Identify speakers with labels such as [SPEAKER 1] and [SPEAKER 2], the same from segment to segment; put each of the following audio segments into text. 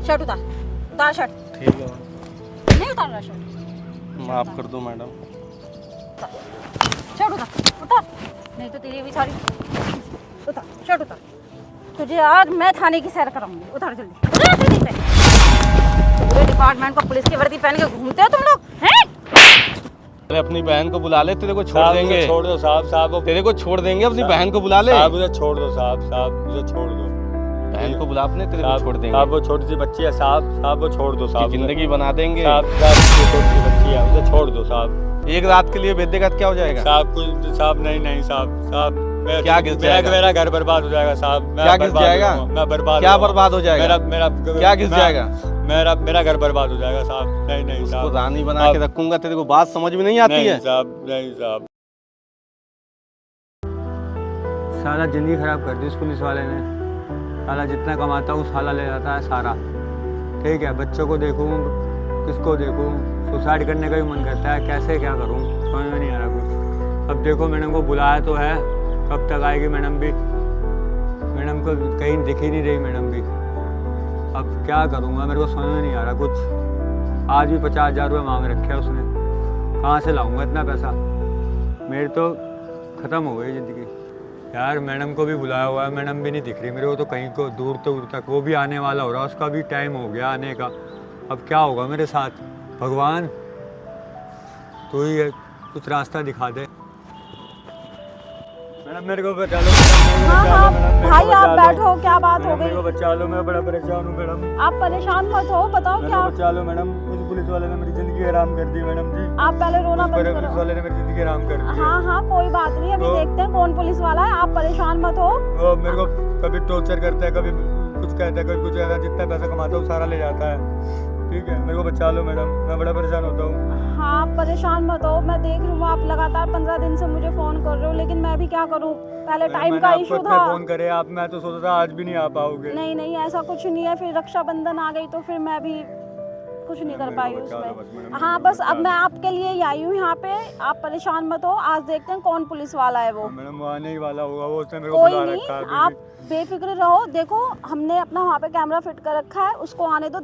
[SPEAKER 1] Shirt उतार, उतार shirt.
[SPEAKER 2] ठीक है,
[SPEAKER 1] नहीं उतार रहा शर्ट?
[SPEAKER 2] माफ कर दो मैडम।
[SPEAKER 1] शर्ट उतार, नहीं तो तेरी भी सारी। उतार शर्ट उतार, तुझे आज मैं थाने की सैर कराऊंगी। उतार जल्दी, उतार जल्दी से। पूरे डिपार्टमेंट को पुलिस की वर्दी पहन के घूमते हो तुम लोग हैं?
[SPEAKER 2] अरे अपनी बहन को बुला ले, तेरे को छोड़ देंगे।
[SPEAKER 3] छोड़ दो साहब, साहब
[SPEAKER 2] तेरे को छोड़ देंगे, अपनी बहन को बुला ले।
[SPEAKER 3] साहब मुझे छोड़ दो साहब, साहब मुझे छोड़ दो।
[SPEAKER 2] बहन को बुला अपने, तेरे को छोड़ देंगे।
[SPEAKER 3] साहब वो छोटी सी बच्ची है साहब, साहब वो छोड़ दो साहब।
[SPEAKER 2] जिंदगी बना देंगे
[SPEAKER 3] साहब, साहब वो छोटी सी बच्ची है, मुझे छोड़ दो साहब।
[SPEAKER 2] एक रात के लिए बेदखत क्या हो जाएगा
[SPEAKER 3] साहब? कुछ साहब नहीं नहीं साहब, साहब
[SPEAKER 2] क्या गिर जाएगा?
[SPEAKER 3] मेरा घर बर्बाद हो जाएगा साहब।
[SPEAKER 2] क्या गिर जाएगा?
[SPEAKER 3] मैं बर्बाद,
[SPEAKER 2] क्या बर्बाद हो जाएगा?
[SPEAKER 3] मेरा
[SPEAKER 2] क्या गिर जाएगा?
[SPEAKER 3] मेरा घर बर्बाद हो जाएगा साहब। नहीं नहीं
[SPEAKER 2] उसको
[SPEAKER 3] साहब,
[SPEAKER 2] रानी बना के रखूंगा। तेरे को बात समझ में नहीं आती
[SPEAKER 3] नहीं
[SPEAKER 2] है?
[SPEAKER 3] साहब, नहीं साहब। सारा जिंदगी खराब कर दी इस पुलिस वाले ने। साला जितना कमाता हूँ साला ले जाता है सारा। ठीक है, बच्चों को देखूँ, किसको देखूँ, सुसाइड करने का भी मन करता है। कैसे क्या करूँ समझ में नहीं आ रहा कुछ। अब देखो मैडम को बुलाया तो है, कब तक आएगी मैडम भी? मैडम को कहीं दिख ही नहीं रही मैडम भी। अब क्या करूँगा, मेरे को समझ में नहीं आ रहा कुछ। आज भी 50,000 रुपये मांग रखे है उसने, कहाँ से लाऊंगा इतना पैसा? मेरी तो ख़त्म हो गई ज़िंदगी यार। मैडम को भी बुलाया हुआ है, मैडम भी नहीं दिख रही मेरे को तो कहीं को, दूर तक। वो भी आने वाला हो रहा, उसका भी टाइम हो गया आने का। अब क्या होगा मेरे साथ? भगवान तू ही कुछ रास्ता दिखा दे। मैडम मेरे को बचा लो।
[SPEAKER 1] हाँ भाई आप बैठो, क्या बात हो गई?
[SPEAKER 3] मेरे को बचा लो, मैं बड़ा परेशान हूँ मैडम।
[SPEAKER 1] आप परेशान मत हो, बताओ क्या?
[SPEAKER 3] बचा लो मैडम, उस पुलिस वाले ने मेरी जिंदगी हराम कर दी मैडम जी।
[SPEAKER 1] आप पहले रोना बंद
[SPEAKER 3] पुलिस
[SPEAKER 1] करो।
[SPEAKER 3] वाले ने मेरी जिंदगी हराम कर दी।
[SPEAKER 1] हाँ हाँ कोई बात नहीं, अभी देखते हैं कौन पुलिस वाला है। आप परेशान मत हो।
[SPEAKER 3] वो मेरे को कभी टॉर्चर करता है, कभी कुछ कहता है, कभी कुछ कहता है। जितना पैसा कमाता हूँ सारा ले जाता है। ठीक है, मेरे को बचा लो मैडम, मैं बड़ा परेशान होता हूँ।
[SPEAKER 1] हाँ परेशान मत हो, मैं देख रही हूँ आप लगातार 15 दिन से मुझे फोन कर रहे हो, लेकिन मैं भी क्या करूँ, पहले टाइम का इशू था।
[SPEAKER 3] फोन करे आप, मैं तो सोचा था आज भी नहीं आ पाओगे।
[SPEAKER 1] नहीं नहीं ऐसा कुछ नहीं है, फिर रक्षाबंधन आ गई तो फिर मैं भी कुछ नहीं कर पाई उसमें। हाँ बस अब मैं आपके लिए ही आई हूँ यहाँ पे, आप परेशान मत हो। आज देखते हैं कौन पुलिस वाला है वो।
[SPEAKER 3] मैडम वो आने ही वाला होगा, वो उसने मेरे को
[SPEAKER 1] कोई
[SPEAKER 3] बुला
[SPEAKER 1] नहीं,
[SPEAKER 3] रखा है।
[SPEAKER 1] आप बेफिक्र रहो। देखो हमने अपना वहाँ पे कैमरा फिट कर रखा है, उसको आने दो।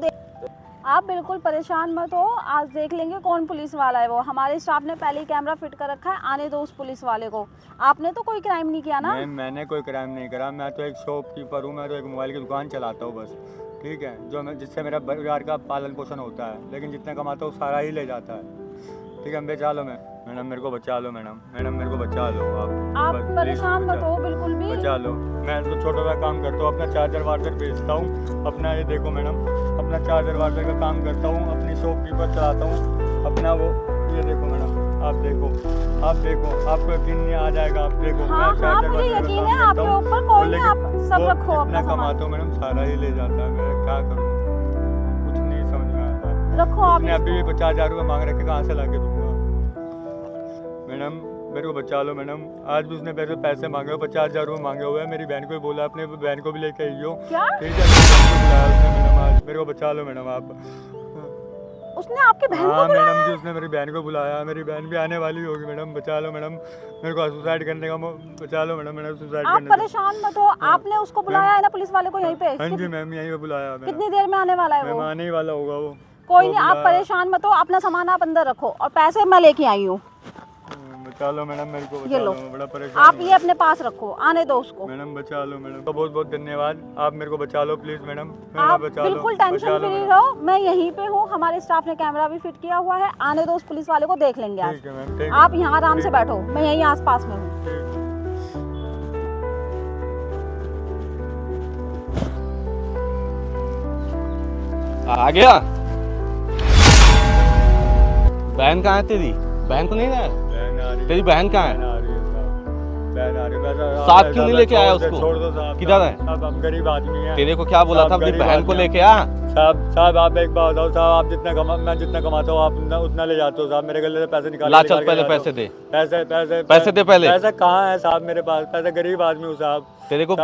[SPEAKER 1] आप बिल्कुल परेशान मत हो, आज देख लेंगे कौन पुलिस वाला है वो। हमारे स्टाफ ने पहले ही कैमरा फिट कर रखा है, आने दो उस पुलिस वाले को। आपने तो कोई क्राइम नहीं किया ना?
[SPEAKER 3] मैंने कोई क्राइम नहीं करा, मैं तो एक शॉपकीपर हूँ, मैं तो एक मोबाइल की दुकान चलाता हूँ बस। ठीक है, जो मैं जिससे मेरा परिवार का पालन पोषण होता है, लेकिन जितना कमाता हूँ सारा ही ले जाता है। ठीक है, बचा लो मैडम, मेरे को बचा लो मैडम, मेरे को बचा लो आप
[SPEAKER 1] परेशान मत हो बिल्कुल भी।
[SPEAKER 3] बचा लो। मैं तो छोटा सा काम करता हूँ, अपना चार्जर वार्जर बेचता हूँ अपना। ये देखो मैडम, अपना चार्जर वार्जर का काम करता हूँ, अपनी शॉपकीपर चलाता हूँ अपना। वो ये देखो मैडम, आप देखो, आपको यकीन नहीं आ जाएगा। आप देखो,
[SPEAKER 1] हाँ हाँ मुझे यकीन है आपके ऊपर, कोई नहीं, आप सब रखो अपना सामान।
[SPEAKER 3] कमाता हूँ मैडम, सारा ही ले जाता है। मैं क्या करूँ, कुछ नहीं समझ में आता।
[SPEAKER 1] रखो आप।
[SPEAKER 3] अभी भी 50,000 रुपये मांग रखे, कहाँ से ला के दूंगा मैडम? मेरे को बचा लो मैडम। आज भी उसने पैसे मांगे हुए, 50,000 रुपये मांगे हुए हैं। मेरी बहन को भी बोला, अपने बहन को भी लेके आई हो।
[SPEAKER 1] क्या?
[SPEAKER 3] ठीक है, बुलाया उसने मैडम आज। मेरे को बचा लो मैडम आप।
[SPEAKER 1] उसने आपकी बहन को बुलाया?
[SPEAKER 3] मैडम जी, उसने मेरी बहन को बुलाया। मेरी बहन भी आने वाली होगी मैडम, बचा लो मैडम। मेरे को सुसाइड करने का बचा लो मैडम, मैंने सुसाइड
[SPEAKER 1] आप परेशान मत हो। आपने उसको बुलाया है ना पुलिस वाले को यहीं पे?
[SPEAKER 3] हाँ जी मैम, यहीं पे बुलाया।
[SPEAKER 1] कितनी देर में आने वाला है वो?
[SPEAKER 3] आने ही वाला होगा वो।
[SPEAKER 1] कोई नहीं, आप परेशान मत हो, अपना सामान आप अंदर रखो और पैसे मैं लेके आई हूँ।
[SPEAKER 3] बचा लो मैडम, मेरे को
[SPEAKER 1] ये लो,
[SPEAKER 3] बड़ा परेशान।
[SPEAKER 1] आप ये अपने पास रखो, आने दो उसको।
[SPEAKER 3] मैडम बचा लो मैडम, तो बहुत बहुत धन्यवाद। आप मेरे को बचा लो प्लीज मैडम,
[SPEAKER 1] आप
[SPEAKER 3] बचा लो।
[SPEAKER 1] बिल्कुल टेंशन फ्री रहो, मैं यहीं पे हूँ। हमारे स्टाफ ने कैमरा भी फिट किया हुआ है, आने दो उस पुलिस वाले को, देख लेंगे आज।
[SPEAKER 3] ठीक है मैम,
[SPEAKER 1] आप यहाँ आराम से बैठो, मैं यहीं आस पास में हूँ।
[SPEAKER 2] आ गया? बहन कहाँ है तेरी? बहन को नहीं है? तेरी बहन कहाँ है? साथ क्यों नहीं लेके आया उसको?
[SPEAKER 3] छोड़ दो साहब,
[SPEAKER 2] किधर है?
[SPEAKER 3] साहब हम गरीब आदमी हैं।
[SPEAKER 2] तेरे को क्या बोला था अपनी बहन को लेके आ?
[SPEAKER 3] साहब आप एक बात बताओ साहब, आप मैं जितना कमाता हूँ आप उतना ले जाते हो साहब। मेरे गले से पैसे निकाल।
[SPEAKER 2] ला चल, पहले पैसे दे।
[SPEAKER 3] पैसे
[SPEAKER 2] दे पहले।
[SPEAKER 3] पैसे कहाँ है साहब मेरे पास? पैसे गरीब आदमी हूँ साहब।
[SPEAKER 2] तेरे को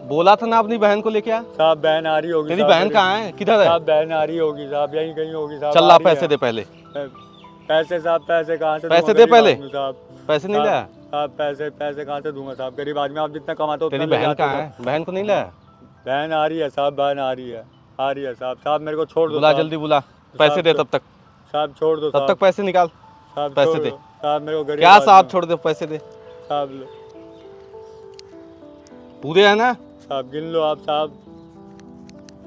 [SPEAKER 2] बोला था ना अपनी बहन को लेके आ।
[SPEAKER 3] साहब बहन आ रही होगी।
[SPEAKER 2] तेरी बहन कहाँ है? किधर है?
[SPEAKER 3] साहब बहन आ रही होगी साहब, यहीं कहीं होगी साहब।
[SPEAKER 2] चल ला पैसे दे पहले।
[SPEAKER 3] पैसे साहब, पैसे कहाँ से?
[SPEAKER 2] पैसे दे पहले। पैसे नहीं लाया
[SPEAKER 3] साहब? पैसे कहाँ से दूंगा साहब? गरीब आदमी, आप जितना कमाते हो।
[SPEAKER 2] तेरी बहन कहाँ है? बहन को नहीं लाया?
[SPEAKER 3] बहन आ रही है साहब, बहन आ रही है। आ रही है साहब। साहब मेरे को छोड़ दो,
[SPEAKER 2] बुला
[SPEAKER 3] साहब।
[SPEAKER 2] जल्दी बुला, पैसे दे तब तक,
[SPEAKER 3] साहब छोड़ दो,
[SPEAKER 2] तब तक पैसे निकाल,
[SPEAKER 3] साहब
[SPEAKER 2] पैसे
[SPEAKER 3] छोड़
[SPEAKER 2] दे।
[SPEAKER 3] दो। साहब मेरे को गरीब
[SPEAKER 2] क्या
[SPEAKER 3] आदमी
[SPEAKER 2] साहब
[SPEAKER 3] हूँ।
[SPEAKER 2] छोड़ दे, पैसे दे,
[SPEAKER 3] साहब लो,
[SPEAKER 2] पूरे है ना?
[SPEAKER 3] साहब गिन लो आप साहब,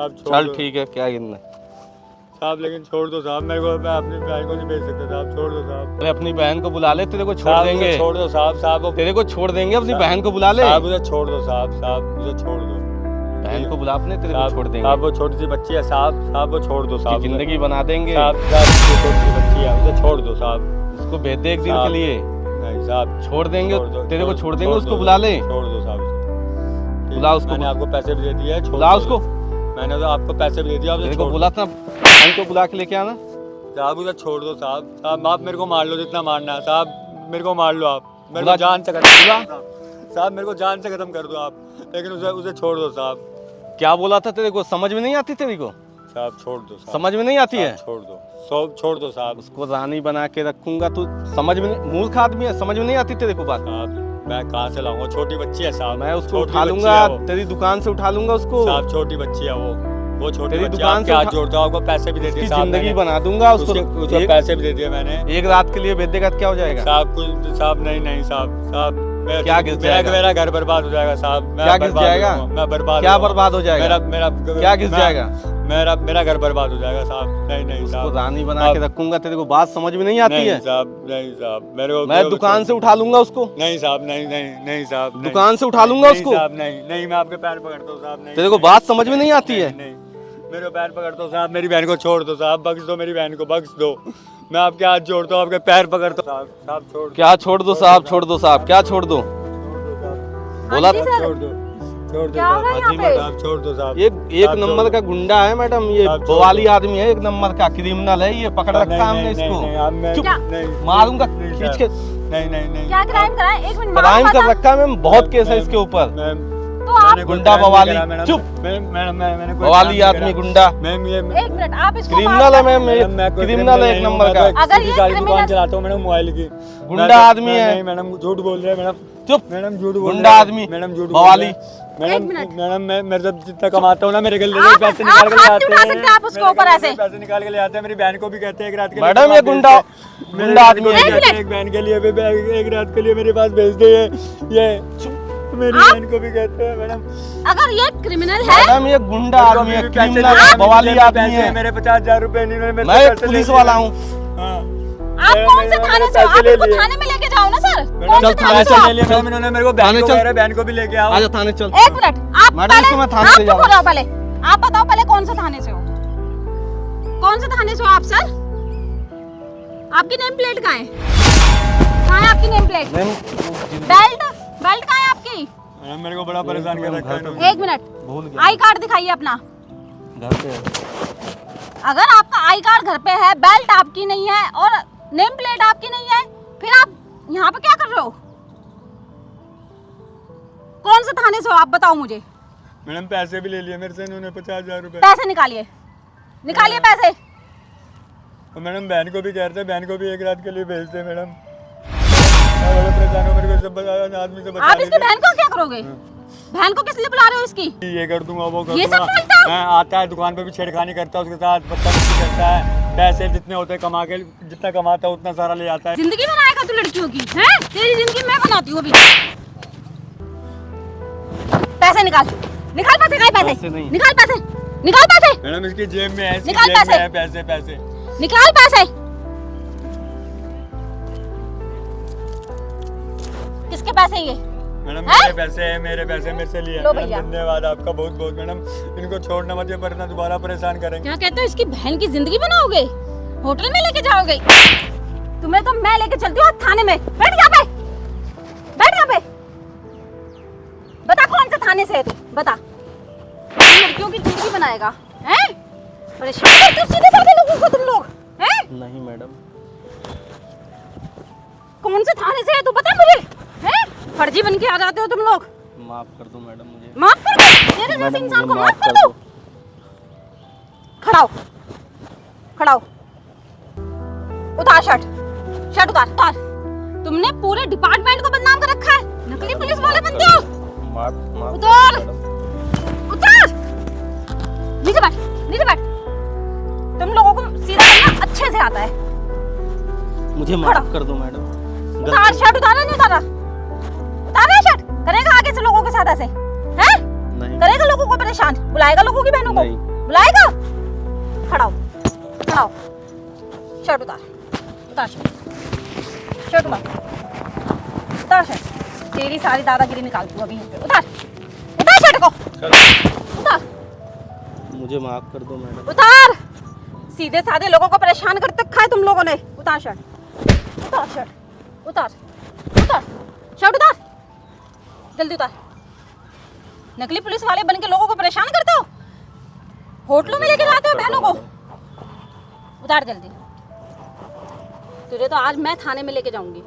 [SPEAKER 3] आप छोड़
[SPEAKER 2] चल
[SPEAKER 3] दो
[SPEAKER 2] ठीक है, क्या गिनना?
[SPEAKER 3] साहब, लेकिन छोड़ दो साहब मेरे को, मैं अपनी बहन को नहीं भेज सकता साहब, छोड़ दो साहब।
[SPEAKER 2] अरे अपनी बहन को बुला ले, तेरे को छोड़
[SPEAKER 3] साहब
[SPEAKER 2] देंगे,
[SPEAKER 3] मुझे छोड़ दो साहब, साहब वो
[SPEAKER 2] तेरे को छोड़ देंगे, अपनी
[SPEAKER 3] साहब-
[SPEAKER 2] बहन को बुला ले,
[SPEAKER 3] साहब मुझे छोड़ दो साहब, साहब मुझे छोड़ दो,
[SPEAKER 2] बहन को बुला अपने, तेरे को
[SPEAKER 3] साहब
[SPEAKER 2] छोड़ देंगे,
[SPEAKER 3] साहब वो छोटी सी बच्ची है साहब, साहब वो छोड़ दो साहब,
[SPEAKER 2] उसकी जिंदगी बना देंगे,
[SPEAKER 3] साहब साहब वो छोटी सी बच्ची है, उसे छोड़ दो साहब,
[SPEAKER 2] उसको भेज दे एक दिन
[SPEAKER 3] साहब,
[SPEAKER 2] के लिए,
[SPEAKER 3] नहीं साहब
[SPEAKER 2] छोड़ देंगे,
[SPEAKER 3] छोड़ दो,
[SPEAKER 2] तेरे को छोड़ देंगे,
[SPEAKER 3] छोड़
[SPEAKER 2] उसको
[SPEAKER 3] दो,
[SPEAKER 2] बुला ले,
[SPEAKER 3] छोड़ दो साहब, ठीक,
[SPEAKER 2] बुला उसको,
[SPEAKER 3] मैंने आपको पैसे भी दे दिए, छोड़
[SPEAKER 2] बुला
[SPEAKER 3] दो।
[SPEAKER 2] उसको,
[SPEAKER 3] मैंने तो आपको पैसे भी दे दिए, आप
[SPEAKER 2] तेरे
[SPEAKER 3] छोड़
[SPEAKER 2] को
[SPEAKER 3] दो।
[SPEAKER 2] बुला था, बहन को बुला के लेके आना।
[SPEAKER 3] साहब उसे छोड़ दो साहब, साहब आप मेरे को मार लो जितना मारना है साहब, मेरे को मार लो आप, मेरे
[SPEAKER 2] बुला-
[SPEAKER 3] को जान से खत्म कर दो साहब, मेरे को जान से खत्म कर दो आप, लेकिन उसे छोड़ दो साहब।
[SPEAKER 2] क्या बोला था तेरे को, समझ में नहीं आती तेरे को,
[SPEAKER 3] साहब छोड़ दो साहब,
[SPEAKER 2] समझ में नहीं आती है?
[SPEAKER 3] साहब, छोड़ दो, सब छोड़ दो साहब।
[SPEAKER 2] उसको रानी बना के रखूंगा, तू समझ में नहीं, मूर्ख आदमी है, समझ में नहीं आती तेरे को बात?
[SPEAKER 3] साहब मैं कहाँ से लाऊंगा, छोटी बच्ची है साहब,
[SPEAKER 2] मैं उसको
[SPEAKER 3] छोटी
[SPEAKER 2] उठा
[SPEAKER 3] बच्ची
[SPEAKER 2] लूंगा,
[SPEAKER 3] है वो।
[SPEAKER 2] तेरी दुकान से उठा लूंगा उसको,
[SPEAKER 3] साहब छोटी बच्ची है वो छोटी
[SPEAKER 2] तेरी
[SPEAKER 3] बच्ची,
[SPEAKER 2] दुकान
[SPEAKER 3] आपके
[SPEAKER 2] से
[SPEAKER 3] हाथ
[SPEAKER 2] उठा-
[SPEAKER 3] जोड़ता हूँ, आपको पैसे भी दे दिए
[SPEAKER 2] उसकी
[SPEAKER 3] साहब,
[SPEAKER 2] जिंदगी
[SPEAKER 3] मैंने
[SPEAKER 2] बना दूंगा उसको,
[SPEAKER 3] उसके पैसे भी दे दिए मैंने
[SPEAKER 2] एक रात के लिए भेज देगा, क्या हो जाएगा?
[SPEAKER 3] साहब, कुछ साहब नहीं नहीं साहब, साहब
[SPEAKER 2] क्या गिर जाएगा?
[SPEAKER 3] मेरा घर बर्बाद हो जाएगा साहब, मैं
[SPEAKER 2] क्या गिर
[SPEAKER 3] बर्बाद
[SPEAKER 2] जाएगा?
[SPEAKER 3] हो जाऊंगा, मैं बर्बाद
[SPEAKER 2] क्या
[SPEAKER 3] हो जाऊंगा।
[SPEAKER 2] बर्बाद हो जाएगा?
[SPEAKER 3] मेरा मेरा
[SPEAKER 2] क्या गिर जाएगा?
[SPEAKER 3] मेरा घर बर्बाद हो जाएगा साहब, नहीं नहीं
[SPEAKER 2] उसको
[SPEAKER 3] साहब,
[SPEAKER 2] रानी बना के रखूंगा, तेरे को बात समझ में नहीं आती
[SPEAKER 3] नहीं
[SPEAKER 2] है?
[SPEAKER 3] साहब, नहीं साहब, मेरे को
[SPEAKER 2] मैं दुकान से उठा लूंगा उसको,
[SPEAKER 3] नहीं साहब, नहीं नहीं नहीं साहब, नहीं।
[SPEAKER 2] दुकान से उठा लूंगा
[SPEAKER 3] नहीं
[SPEAKER 2] उसको,
[SPEAKER 3] साहब, नहीं नहीं, मैं आपके पैर पकड़ता हूँ साहब, नहीं
[SPEAKER 2] तेरे को बात समझ में नहीं आती है?
[SPEAKER 3] नहीं, मेरे पैर पकड़ता हूँ साहब, मेरी बहन को छोड़ दो साहब, बख्श दो मेरी बहन को, बख्श दो, मैं आपके हाथ जोड़ता हूँ, आपके पैर पकड़ता हूँ साहब, साहब छोड़ दो,
[SPEAKER 2] क्या छोड़ दो साहब, छोड़ दो साहब, क्या छोड़ दो? बोला
[SPEAKER 1] हाँ जी
[SPEAKER 2] था,
[SPEAKER 1] सर,
[SPEAKER 3] छोड़ दो, छोड़ दो
[SPEAKER 1] क्या हो रहा है
[SPEAKER 3] साहब,
[SPEAKER 1] यहाँ पे?
[SPEAKER 3] साहब छोड़ दो साहब,
[SPEAKER 2] एक
[SPEAKER 3] साहब,
[SPEAKER 2] नंबर
[SPEAKER 3] छोड़
[SPEAKER 2] का गुंडा है मैडम, ये
[SPEAKER 3] साहब, छोड़
[SPEAKER 2] बवाली
[SPEAKER 3] दो।
[SPEAKER 2] आदमी है, एक नंबर का क्रिमिनल है, ये पकड़
[SPEAKER 3] नहीं,
[SPEAKER 2] रखा हमने
[SPEAKER 3] नहीं,
[SPEAKER 2] इसको,
[SPEAKER 3] नहीं, अब मैं-
[SPEAKER 2] चुप,
[SPEAKER 3] नहीं,
[SPEAKER 2] मारूंगा
[SPEAKER 3] नहीं,
[SPEAKER 2] खींच
[SPEAKER 3] साहब,
[SPEAKER 2] के,
[SPEAKER 3] नहीं नहीं नहीं,
[SPEAKER 1] क्या क्राइम करा है? एक मिनट,
[SPEAKER 2] क्राइम
[SPEAKER 1] मारो
[SPEAKER 2] कर
[SPEAKER 1] बता।
[SPEAKER 2] रखा है मैम, बहुत केस है इसके ऊपर,
[SPEAKER 3] मैम
[SPEAKER 1] तो आप
[SPEAKER 3] मैंने कोई
[SPEAKER 2] गुंडा
[SPEAKER 3] crime नहीं
[SPEAKER 2] बवाली,
[SPEAKER 3] करा, मैडम,
[SPEAKER 2] चुप।
[SPEAKER 3] मैंने कोई
[SPEAKER 2] बवाली
[SPEAKER 3] crime नहीं
[SPEAKER 2] आदमी
[SPEAKER 3] करा।
[SPEAKER 2] गुंडा,
[SPEAKER 3] मैम ये
[SPEAKER 1] एक मिनट, आप इसको
[SPEAKER 2] क्रिमिनल
[SPEAKER 1] मारो।
[SPEAKER 2] है मैम,
[SPEAKER 3] मैडम, मैं कोई
[SPEAKER 2] क्रिमिनल है एक
[SPEAKER 3] नहीं हूँ,
[SPEAKER 2] नंबर
[SPEAKER 3] मैं
[SPEAKER 2] का,
[SPEAKER 3] तो
[SPEAKER 1] अगर ये
[SPEAKER 3] सीधी सारी
[SPEAKER 1] criminal-
[SPEAKER 3] दुकान चलाता हूँ मैडम, मोबाइल की,
[SPEAKER 2] गुंडा
[SPEAKER 3] मैं तो-
[SPEAKER 2] आदमी है।
[SPEAKER 3] नहीं मैडम, झूठ बोल रहे हैं मैडम,
[SPEAKER 2] चुप,
[SPEAKER 3] मैडम झूठ बोल
[SPEAKER 2] गुंडा
[SPEAKER 3] रहे हैं,
[SPEAKER 2] आदमी,
[SPEAKER 3] मैडम झूठ
[SPEAKER 2] बवाली।
[SPEAKER 3] Madam,
[SPEAKER 1] minute.
[SPEAKER 3] मैडम मैं मेरे से जितना कमाता हूँ ना, मेरे गले
[SPEAKER 1] आप-
[SPEAKER 3] पैसे
[SPEAKER 1] आप
[SPEAKER 3] निकाल के ले
[SPEAKER 1] हाथ
[SPEAKER 3] आते
[SPEAKER 1] नहीं उठा सकते आप उसके ऊपर
[SPEAKER 3] मेरे
[SPEAKER 1] ऐसे।
[SPEAKER 3] गले पैसे निकाल के ले आते हैं, मेरी बहन को भी कहते हैं एक रात के लिए
[SPEAKER 2] मैडम,
[SPEAKER 3] मेरे
[SPEAKER 2] ये
[SPEAKER 3] पास
[SPEAKER 2] गुंडा
[SPEAKER 3] भेज दे। मेरे
[SPEAKER 2] गुंडा
[SPEAKER 3] बहन
[SPEAKER 2] आदमी
[SPEAKER 3] को
[SPEAKER 2] है।
[SPEAKER 3] भी कहते हैं, एक बहन के लिए भी एक रात के लिए मेरे पास भेज दे, ये मेरी
[SPEAKER 1] आप-
[SPEAKER 3] बहन को भी कहते हैं मैडम,
[SPEAKER 1] अगर ये क्रिमिनल है,
[SPEAKER 2] मैडम ये गुंडा
[SPEAKER 3] मेरे को
[SPEAKER 2] आदमी है,
[SPEAKER 3] भी पैसे
[SPEAKER 2] क्रिमिनल
[SPEAKER 3] नहीं,
[SPEAKER 2] बवाली
[SPEAKER 3] मेरे
[SPEAKER 2] आदमी
[SPEAKER 3] पैसे,
[SPEAKER 2] है,
[SPEAKER 3] मेरे 50,000 रुपए नहीं, मेरे
[SPEAKER 2] मैं
[SPEAKER 3] पैसे
[SPEAKER 2] एक पुलिस
[SPEAKER 3] ले
[SPEAKER 2] वाला
[SPEAKER 3] लिए।
[SPEAKER 2] हूँ,
[SPEAKER 3] हाँ।
[SPEAKER 1] आप
[SPEAKER 3] मेरे-
[SPEAKER 1] कौन से
[SPEAKER 3] मेरे
[SPEAKER 1] थाने से
[SPEAKER 3] पैसे
[SPEAKER 1] हो? आप
[SPEAKER 3] ले
[SPEAKER 1] इसको
[SPEAKER 3] लिए।
[SPEAKER 1] थाने में लेके जाओ ना सर।
[SPEAKER 3] मैडम,
[SPEAKER 1] कौन से
[SPEAKER 2] चल,
[SPEAKER 1] थाने से
[SPEAKER 3] पैसे
[SPEAKER 1] हो
[SPEAKER 3] ले
[SPEAKER 1] आप?
[SPEAKER 3] लिए मैडम, इन्होंने मेरे को बहन
[SPEAKER 2] थाने
[SPEAKER 3] को
[SPEAKER 2] चल।
[SPEAKER 3] कह रहा है, बहन को भी लेके आओ।
[SPEAKER 2] आजा थाने चल,
[SPEAKER 1] एक मिनट, आप
[SPEAKER 2] मैडम,
[SPEAKER 1] पहले
[SPEAKER 2] इसको मैं थाने
[SPEAKER 1] आप
[SPEAKER 2] ले
[SPEAKER 1] चुप हो
[SPEAKER 2] जाऊंगा।
[SPEAKER 1] जाओ पहले। आप बताओ पहले कौन से थाने से हो? कौन से थाने से हो आप सर? आपकी नेम प्लेट कहाँ है? कहाँ है आपकी नेम प्लेट? बेल्ट बेल्ट कहाँ है आपकी?
[SPEAKER 3] मैडम मेरे को बड़ा परेशान कर रखा है इन्होंने।
[SPEAKER 1] एक मिनट,
[SPEAKER 2] भूल गया,
[SPEAKER 1] आई कार्ड दिखाइए अपना।
[SPEAKER 2] घर पे है।
[SPEAKER 1] अगर आपका आई कार्ड घर पे है, बेल्ट आपकी नहीं है और नेम प्लेट आपकी नहीं है, फिर आप यहाँ पे क्या कर रहे हो? कौन से थाने से हो आप बताओ मुझे।
[SPEAKER 3] मैडम पैसे भी ले लिए मेरे से इन्होंने 50,000 रुपए,
[SPEAKER 1] पैसे निकालिए, निकालिए पैसे।
[SPEAKER 3] और मैडम बहन को भी कह रहे थे, बहन को भी एक रात के लिए भेजते मैडम, मैं बड़ा परेशान हूँ, मेरे को सब आदमी से बता
[SPEAKER 1] आप इसकी
[SPEAKER 3] दीजिए।
[SPEAKER 1] बहन को क्या करोगे? बहन को किस लिए बुला रहे हो इसकी?
[SPEAKER 3] ये कर दूंगा, वो कर
[SPEAKER 1] ये सब
[SPEAKER 3] दूंगा।
[SPEAKER 1] बोलता हो?
[SPEAKER 3] मैं आता है दुकान पे भी छेड़खानी करता है उसके साथ, बदतमीजी करता है, पैसे जितने होते हैं कमा के, जितना कमाता है उतना सारा ले आता है।
[SPEAKER 1] जिंदगी बनाएगा तू लड़कियों की, हैं? तेरी जिंदगी मैं बनाती हूँ अभी। पैसे निकाल, निकाल पैसे, कहाँ है
[SPEAKER 2] पैसे
[SPEAKER 1] पैसे?
[SPEAKER 2] नहीं।
[SPEAKER 1] निकाल पैसे, निकाल पैसे,
[SPEAKER 3] मैडम इसकी जेब में है, इसकी
[SPEAKER 1] निकाल
[SPEAKER 3] जेब में
[SPEAKER 1] पैसे।
[SPEAKER 3] है पैसे, पैसे।
[SPEAKER 1] निकाल पैसे। किसके पैसे ये?
[SPEAKER 3] मैडम
[SPEAKER 1] हैं?
[SPEAKER 3] मेरे पैसे हैं, मेरे पैसे मेरे से लिए हैं।
[SPEAKER 1] लो
[SPEAKER 3] मैडम,
[SPEAKER 1] भैया।
[SPEAKER 3] धन्यवाद आपका बहुत बहुत मैडम, इनको छोड़ना मत, ये वरना दोबारा परेशान करेंगे।
[SPEAKER 1] क्या कहते हो, इसकी बहन की जिंदगी बनाओगे? होटल में लेके जाओगे? तुम्हें तो मैं लेके चलती हूँ थाने में। बैठ यहाँ पे, बैठ यहाँ पे। बता कौन से थाने से है तू, बता। लड़कियों की जिंदगी बनाएगा, हैं? परेशान करते हो सीधे साधे लोगों को तुम लोग, हैं?
[SPEAKER 2] नहीं मैडम,
[SPEAKER 1] कौन से थाने से है तू बता मुझे, हैं? फर्जी बन के आ जाते हो तुम लोग।
[SPEAKER 2] माफ कर दो मैडम मुझे,
[SPEAKER 1] माफ कर दो, तेरे जैसे
[SPEAKER 2] मैडम
[SPEAKER 1] इंसान को
[SPEAKER 2] मुझे
[SPEAKER 1] माफ कर दो। खड़ा हो, खड़ा हो, उतार शर्ट, शर्ट उतार, उतार। तुमने पूरे डिपार्टमेंट को बदनाम कर रखा है, नकली पुलिस वाले बनते हो।
[SPEAKER 2] माफ माफ
[SPEAKER 1] उतार,
[SPEAKER 2] मैडम।
[SPEAKER 1] उतार, नीचे बैठ, नीचे बैठ। तुम लोगों को सीधा करना अच्छे से आता है।
[SPEAKER 2] मुझे माफ कर दो मैडम।
[SPEAKER 1] उतार शर्ट, उतारा नहीं उतारा? उतारा है शर्ट? करेगा आगे से लोगों के साथ ऐसे? हैं?
[SPEAKER 2] नहीं
[SPEAKER 1] करेगा लोगों को परेशान? बुलाएगा लोगों की बहनों को?
[SPEAKER 2] नहीं।
[SPEAKER 1] बुलाएगा? खड़ा हो, खड़ा हो। शर्ट उतार, उतार शर्ट, शर्ट उतार, उतार शर्ट। तेरी सारी दादागिरी निकाल तू अभी। उतार, उतार शर्ट को, उतार,
[SPEAKER 2] मुझे माफ कर दो मैडम।
[SPEAKER 1] उतार। सीधे साधे लोगों को परेशान कर रखा है तुम लोगों ने। उतार शर्ट, उतार शर्ट, उतार, उतार शर्ट, उतार, जल्दी उतार। नकली पुलिस वाले बन के लोगों को परेशान करते हो, होटलों में लेके जाते हो बहनों को। उतार जल्दी, तुझे तो आज मैं थाने में लेके जाऊंगी।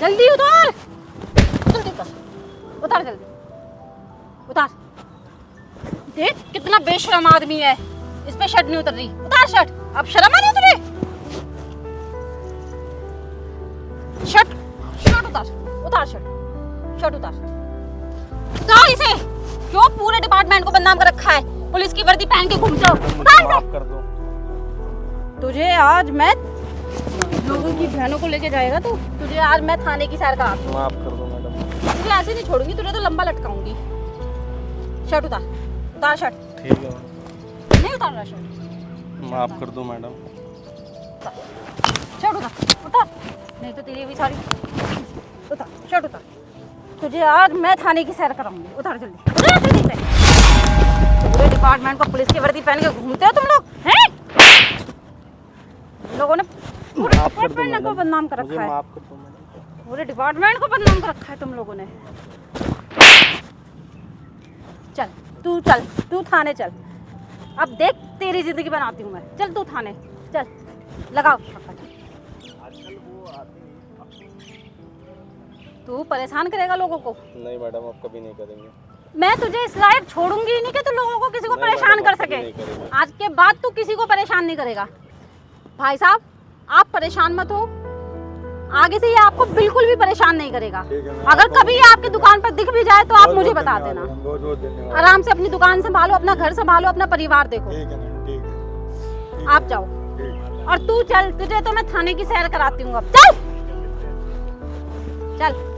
[SPEAKER 1] जल्दी उतार, जल्दी उतार, उतार जल्दी, उतार। देख कितना बेशरम आदमी है, इस पे शर्ट नहीं उतर रही। उतार शर्ट, अब शर्म आ रही है तुझे? शर्ट, शर्ट उतार, उतार शर्ट, शर्ट उतार, उतार इसे। क्यों पूरे डिपार्टमेंट को बदनाम कर रखा है? पुलिस की वर्दी पहन के घूमते हो। उतार इसे।
[SPEAKER 2] माफ कर दो।
[SPEAKER 1] तुझे आज मैं लोगों की बहनों को लेके जाएगा तू। तुझे आज मैं थाने की सैर कराती हूँ।
[SPEAKER 2] माफ कर दो मैडम।
[SPEAKER 1] तुझे ऐसे नहीं छोड़ूंगी, तुझे तो लंबा लटकाऊंगी। शर्ट उतार, उतार शर्ट।
[SPEAKER 2] ठीक है
[SPEAKER 1] नहीं उतार रहा शर्ट?
[SPEAKER 2] माफ कर दो मैडम।
[SPEAKER 1] शर्ट उतार, उतार, नहीं तो तेरी भी सारी। उतार शर्ट, उतार। तुझे आज मैं थाने की सैर कराऊंगी। उतार जल्दी, उतार जल्दी से। पूरे डिपार्टमेंट को पुलिस की वर्दी पहन के घूमते हो तुम लोग हैं? लोगों ने पूरे डिपार्टमेंट को बदनाम कर
[SPEAKER 2] मुझे
[SPEAKER 1] रखा है।
[SPEAKER 2] माफ कर दो मैडम।
[SPEAKER 1] पूरे डिपार्टमेंट को बदनाम कर रखा है तुम लोगों ने। चल तू, चल तू थाने चल। अब देख तेरी जिंदगी बनाती हूँ मैं। चल तू थाने चल, लगाओ। तू परेशान करेगा लोगों को?
[SPEAKER 2] नहीं मैडम, अब कभी नहीं करेंगे।
[SPEAKER 1] मैं तुझे इस लायक छोड़ूंगी नहीं कि तू लोगों को किसी को
[SPEAKER 2] नहीं
[SPEAKER 1] परेशान
[SPEAKER 2] मैडम,
[SPEAKER 1] कर
[SPEAKER 2] अब कभी
[SPEAKER 1] सके।
[SPEAKER 2] नहीं करेंगे।
[SPEAKER 1] आज के बाद तू किसी को परेशान नहीं करेगा। भाई साहब आप परेशान मत हो, आगे से ये आपको बिल्कुल भी परेशान नहीं करेगा।
[SPEAKER 3] ठीक है मैम,
[SPEAKER 1] अगर कभी ये आपकी दुकान पर दिख भी जाए तो आप मुझे बता देना।
[SPEAKER 3] बहुत बहुत धन्यवाद।
[SPEAKER 1] आराम से अपनी दुकान संभालो, अपना घर संभालो, अपना परिवार देखो।
[SPEAKER 3] ठीक है मैम, ठीक है।
[SPEAKER 1] आप जाओ
[SPEAKER 3] ठीक।
[SPEAKER 1] और तू चल, तुझे तो मैं थाने की सैर कराती हूँ। अब चल, चल।